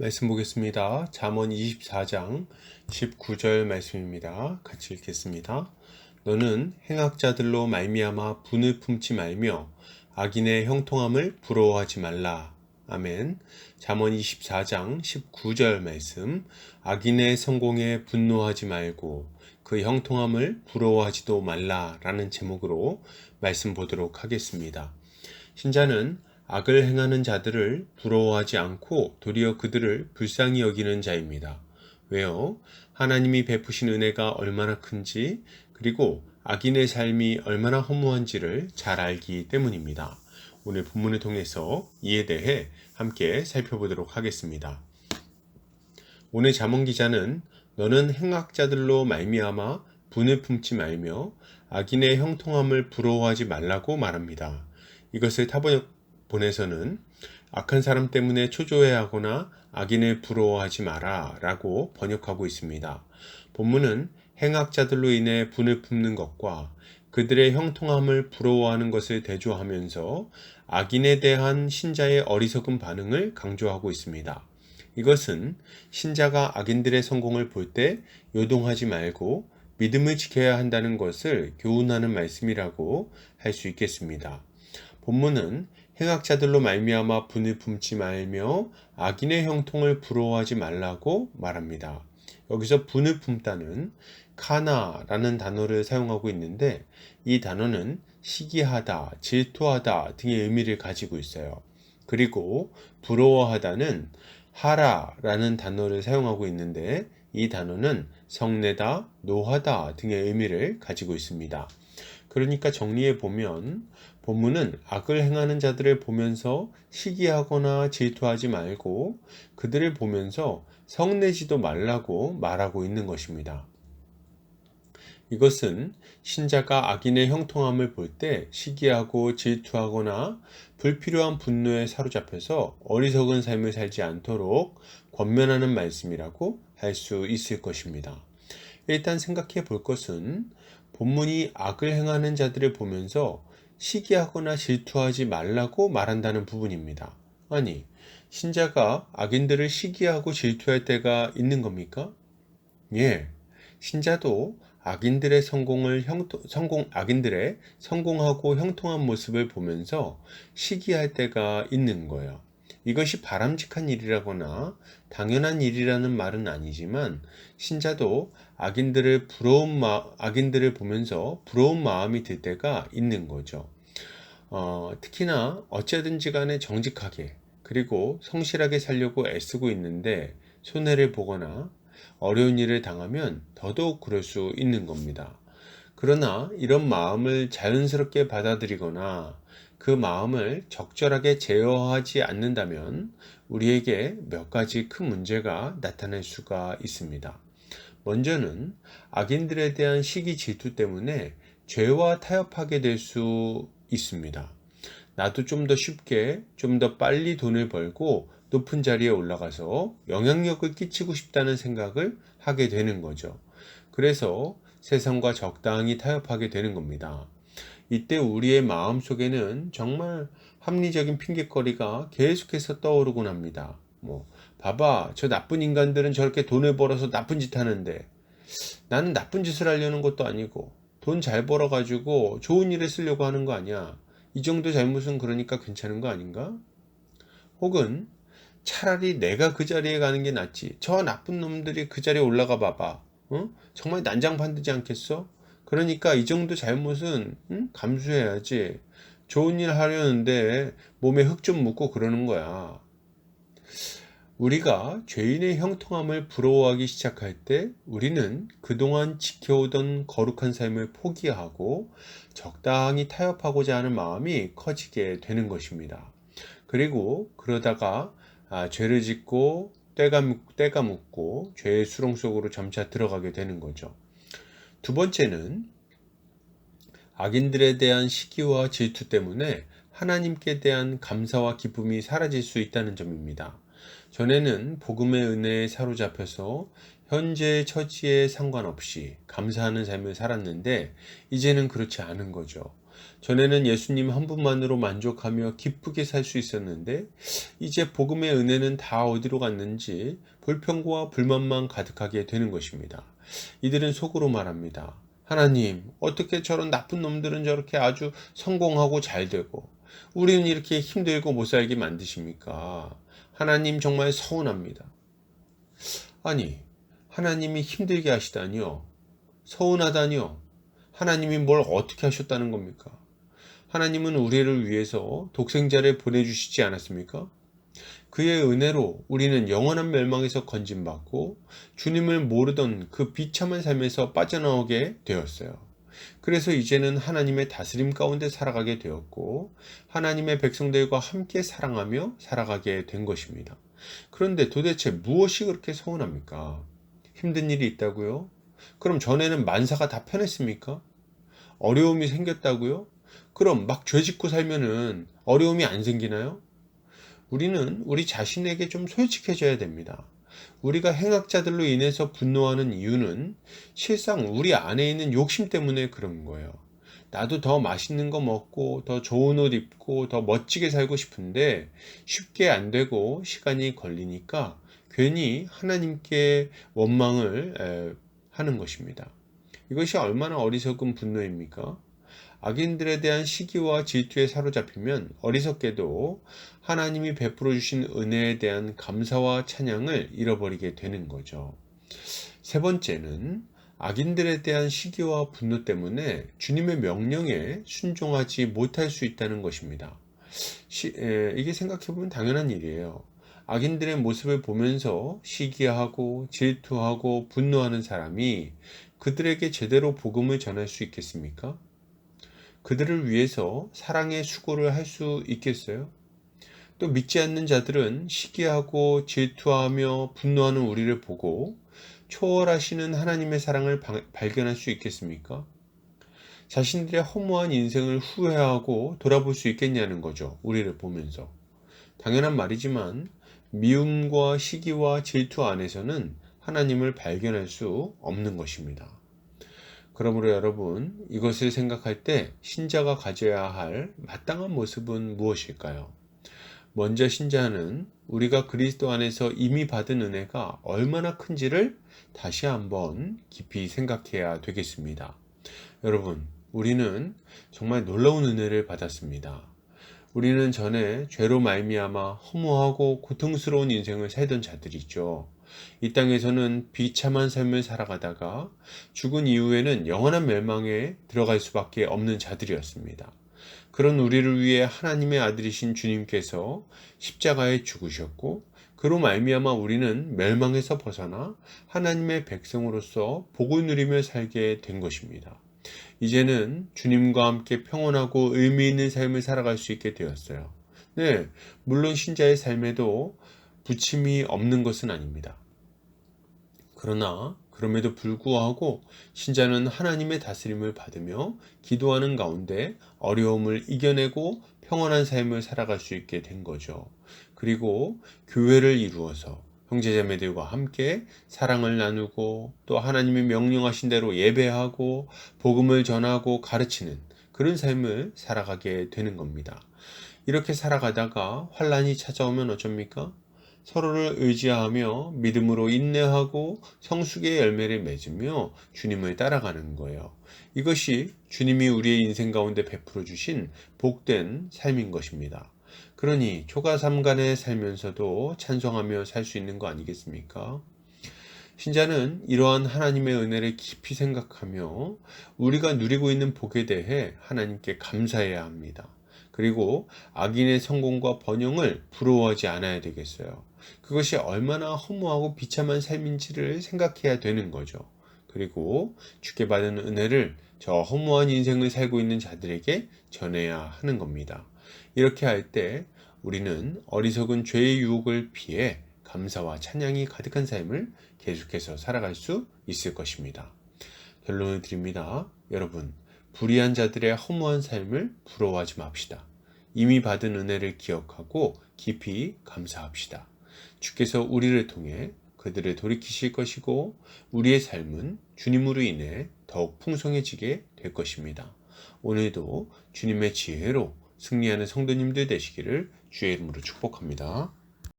말씀 보겠습니다. 잠언 24장 19절 말씀입니다. 같이 읽겠습니다. 너는 행악자들로 말미암아 분을 품지 말며 악인의 형통함을 부러워하지 말라. 아멘. 잠언 24장 19절 말씀. 악인의 성공에 분노하지 말고 그 형통함을 부러워하지도 말라라는 제목으로 말씀 보도록 하겠습니다. 신자는 악을 행하는 자들을 부러워하지 않고 도리어 그들을 불쌍히 여기는 자입니다. 왜요? 하나님이 베푸신 은혜가 얼마나 큰지, 그리고 악인의 삶이 얼마나 허무한지를 잘 알기 때문입니다. 오늘 본문을 통해서 이에 대해 함께 살펴보도록 하겠습니다. 오늘 잠언 기자는 너는 행악자들로 말미암아 분을 품지 말며 악인의 형통함을 부러워하지 말라고 말합니다. 이것을 타번역본에서는 악한 사람 때문에 초조해하거나 악인을 부러워하지 마라 라고 번역하고 있습니다. 본문은 행악자들로 인해 분을 품는 것과 그들의 형통함을 부러워하는 것을 대조하면서 악인에 대한 신자의 어리석은 반응을 강조하고 있습니다. 이것은 신자가 악인들의 성공을 볼 때 요동하지 말고 믿음을 지켜야 한다는 것을 교훈하는 말씀이라고 할 수 있겠습니다. 본문은 행악자들로 말미암아 분을 품지 말며 악인의 형통을 부러워하지 말라고 말합니다. 여기서 분을 품다는 카나라는 단어를 사용하고 있는데 이 단어는 시기하다, 질투하다 등의 의미를 가지고 있어요. 그리고 부러워하다는 하라라는 단어를 사용하고 있는데 이 단어는 성내다, 노하다 등의 의미를 가지고 있습니다. 그러니까 정리해 보면 본문은 악을 행하는 자들을 보면서 시기하거나 질투하지 말고 그들을 보면서 성내지도 말라고 말하고 있는 것입니다. 이것은 신자가 악인의 형통함을 볼 때 시기하고 질투하거나 불필요한 분노에 사로잡혀서 어리석은 삶을 살지 않도록 권면하는 말씀이라고 할 수 있을 것입니다. 일단 생각해 볼 것은 본문이 악을 행하는 자들을 보면서 시기하거나 질투하지 말라고 말한다는 부분입니다. 아니, 신자가 악인들을 시기하고 질투할 때가 있는 겁니까? 예, 신자도 악인들의 악인들의 성공하고 형통한 모습을 보면서 시기할 때가 있는 거예요. 이것이 바람직한 일이라거나 당연한 일이라는 말은 아니지만 신자도 악인들을 보면서 부러운 마음이 들 때가 있는 거죠. 특히나 어찌든지 간에 정직하게 그리고 성실하게 살려고 애쓰고 있는데 손해를 보거나 어려운 일을 당하면 더더욱 그럴 수 있는 겁니다. 그러나 이런 마음을 자연스럽게 받아들이거나 그 마음을 적절하게 제어하지 않는다면 우리에게 몇 가지 큰 문제가 나타날 수가 있습니다. 먼저는 악인들에 대한 시기 질투 때문에 죄와 타협하게 될 수 있습니다. 나도 좀 더 쉽게, 좀 더 빨리 돈을 벌고 높은 자리에 올라가서 영향력을 끼치고 싶다는 생각을 하게 되는 거죠. 그래서 세상과 적당히 타협하게 되는 겁니다. 이때 우리의 마음 속에는 정말 합리적인 핑계거리가 계속해서 떠오르곤 합니다. 봐봐, 저 나쁜 인간들은 저렇게 돈을 벌어서 나쁜 짓 하는데 나는 나쁜 짓을 하려는 것도 아니고 돈 잘 벌어가지고 좋은 일에 쓰려고 하는 거 아니야. 이 정도 잘못은 그러니까 괜찮은 거 아닌가? 혹은 차라리 내가 그 자리에 가는 게 낫지. 저 나쁜 놈들이 그 자리에 올라가 봐봐. 정말 난장판되지 않겠어? 그러니까 이 정도 잘못은 감수해야지. 좋은 일 하려는데 몸에 흙 좀 묻고 그러는 거야. 우리가 죄인의 형통함을 부러워하기 시작할 때 우리는 그동안 지켜오던 거룩한 삶을 포기하고 적당히 타협하고자 하는 마음이 커지게 되는 것입니다. 그리고 그러다가 죄를 짓고 때가 묻고 죄의 수렁 속으로 점차 들어가게 되는 거죠. 두 번째는 악인들에 대한 시기와 질투 때문에 하나님께 대한 감사와 기쁨이 사라질 수 있다는 점입니다. 전에는 복음의 은혜에 사로잡혀서 현재의 처지에 상관없이 감사하는 삶을 살았는데 이제는 그렇지 않은 거죠. 전에는 예수님 한 분만으로 만족하며 기쁘게 살 수 있었는데 이제 복음의 은혜는 다 어디로 갔는지 불평과 불만만 가득하게 되는 것입니다. 이들은 속으로 말합니다. 하나님, 어떻게 저런 나쁜 놈들은 저렇게 아주 성공하고 잘 되고 우리는 이렇게 힘들고 못 살게 만드십니까? 하나님 정말 서운합니다. 아니, 하나님이 힘들게 하시다니요? 서운하다니요? 하나님이 뭘 어떻게 하셨다는 겁니까? 하나님은 우리를 위해서 독생자를 보내주시지 않았습니까? 그의 은혜로 우리는 영원한 멸망에서 건진받고 주님을 모르던 그 비참한 삶에서 빠져나오게 되었어요. 그래서 이제는 하나님의 다스림 가운데 살아가게 되었고 하나님의 백성들과 함께 사랑하며 살아가게 된 것입니다. 그런데 도대체 무엇이 그렇게 서운합니까? 힘든 일이 있다고요? 그럼 전에는 만사가 다 편했습니까? 어려움이 생겼다고요? 그럼 막 죄 짓고 살면은 어려움이 안 생기나요? 우리는 우리 자신에게 좀 솔직해져야 됩니다. 우리가 행악자들로 인해서 분노하는 이유는 실상 우리 안에 있는 욕심 때문에 그런 거예요. 나도 더 맛있는 거 먹고 더 좋은 옷 입고 더 멋지게 살고 싶은데 쉽게 안 되고 시간이 걸리니까 괜히 하나님께 원망을 하는 것입니다. 이것이 얼마나 어리석은 분노입니까? 악인들에 대한 시기와 질투에 사로잡히면 어리석게도 하나님이 베풀어 주신 은혜에 대한 감사와 찬양을 잃어버리게 되는 거죠. 세 번째는 악인들에 대한 시기와 분노 때문에 주님의 명령에 순종하지 못할 수 있다는 것입니다. 이게 생각해보면 당연한 일이에요. 악인들의 모습을 보면서 시기하고 질투하고 분노하는 사람이 그들에게 제대로 복음을 전할 수 있겠습니까? 그들을 위해서 사랑의 수고를 할 수 있겠어요? 또 믿지 않는 자들은 시기하고 질투하며 분노하는 우리를 보고 초월하시는 하나님의 사랑을 발견할 수 있겠습니까? 자신들의 허무한 인생을 후회하고 돌아볼 수 있겠냐는 거죠. 우리를 보면서. 당연한 말이지만 미움과 시기와 질투 안에서는 하나님을 발견할 수 없는 것입니다. 그러므로 여러분, 이것을 생각할 때 신자가 가져야 할 마땅한 모습은 무엇일까요? 먼저 신자는 우리가 그리스도 안에서 이미 받은 은혜가 얼마나 큰지를 다시 한번 깊이 생각해야 되겠습니다. 여러분, 우리는 정말 놀라운 은혜를 받았습니다. 우리는 전에 죄로 말미암아 허무하고 고통스러운 인생을 살던 자들이죠. 이 땅에서는 비참한 삶을 살아가다가 죽은 이후에는 영원한 멸망에 들어갈 수밖에 없는 자들이었습니다. 그런 우리를 위해 하나님의 아들이신 주님께서 십자가에 죽으셨고 그로 말미암아 우리는 멸망에서 벗어나 하나님의 백성으로서 복을 누리며 살게 된 것입니다. 이제는 주님과 함께 평온하고 의미 있는 삶을 살아갈 수 있게 되었어요. 네, 물론 신자의 삶에도 부침이 없는 것은 아닙니다. 그러나 그럼에도 불구하고 신자는 하나님의 다스림을 받으며 기도하는 가운데 어려움을 이겨내고 평안한 삶을 살아갈 수 있게 된 거죠. 그리고 교회를 이루어서 형제자매들과 함께 사랑을 나누고 또 하나님이 명령하신 대로 예배하고 복음을 전하고 가르치는 그런 삶을 살아가게 되는 겁니다. 이렇게 살아가다가 환란이 찾아오면 어쩝니까? 서로를 의지하며 믿음으로 인내하고 성숙의 열매를 맺으며 주님을 따라가는 거예요. 이것이 주님이 우리의 인생 가운데 베풀어 주신 복된 삶인 것입니다. 그러니 초가삼간에 살면서도 찬송하며 살 수 있는 거 아니겠습니까? 신자는 이러한 하나님의 은혜를 깊이 생각하며 우리가 누리고 있는 복에 대해 하나님께 감사해야 합니다. 그리고 악인의 성공과 번영을 부러워하지 않아야 되겠어요. 그것이 얼마나 허무하고 비참한 삶인지를 생각해야 되는 거죠. 그리고 주께 받은 은혜를 저 허무한 인생을 살고 있는 자들에게 전해야 하는 겁니다. 이렇게 할 때 우리는 어리석은 죄의 유혹을 피해 감사와 찬양이 가득한 삶을 계속해서 살아갈 수 있을 것입니다. 결론을 드립니다. 여러분, 불의한 자들의 허무한 삶을 부러워하지 맙시다. 이미 받은 은혜를 기억하고 깊이 감사합시다. 주께서 우리를 통해 그들을 돌이키실 것이고 우리의 삶은 주님으로 인해 더욱 풍성해지게 될 것입니다. 오늘도 주님의 지혜로 승리하는 성도님들 되시기를 주의 이름으로 축복합니다.